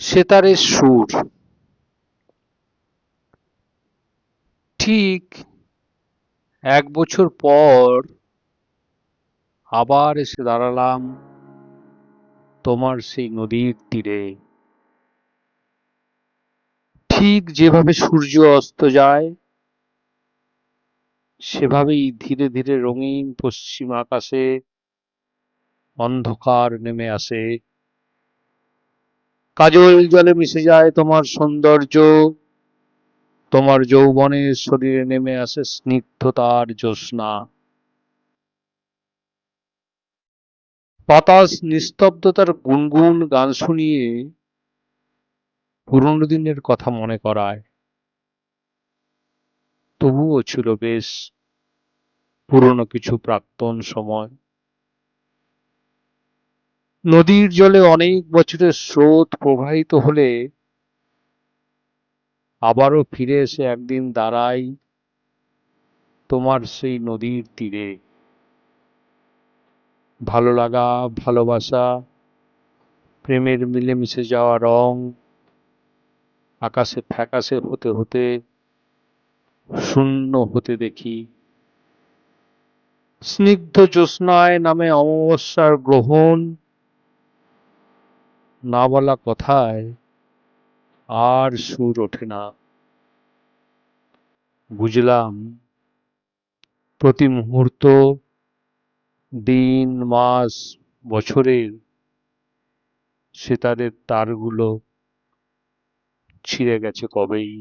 সেতারের সুর। ঠিক 1 বছর পর আবার এসে দাঁড়ালাম তোমার সেই নদীর তীরে। ঠিক যেভাবে সূর্য অস্ত যায় সেভাবেই ধীরে ধীরে রঙিন পশ্চিম আকাশে অন্ধকার নেমে আসে। কাজল জলে মিশে যায় তোমার সৌন্দর্য, তোমার যৌবনের শরীরে নেমে আসে স্নিগ্ধতার জ্যোৎস্না। বাতাস নিস্তব্ধতার গুনগুন গান শুনিয়ে পুরনো দিনের কথা মনে করায়। তবুও ছিল বেশ পুরনো কিছু প্রাক্তন সময়। নদীর জলে অনেক বছরের স্রোত প্রবাহিত হলে আবারও ফিরে এসে একদিন দাঁড়াই তোমার সেই নদীর তীরে। ভালো লাগা, ভালোবাসা, প্রেমের মিলেমিশে যাওয়া রং আকাশে ফ্যাকাশে হতে হতে শূন্য হতে দেখি। স্নিগ্ধ জ্যোৎস্নায় নামে অমাবস্যার গ্রহণ, না বলা কথায় আর সুর ওঠে না। বুঝলাম প্রতি মুহূর্ত, দিন, মাস, বছরের সেতারের তারগুলো ছিঁড়ে গেছে কবেই।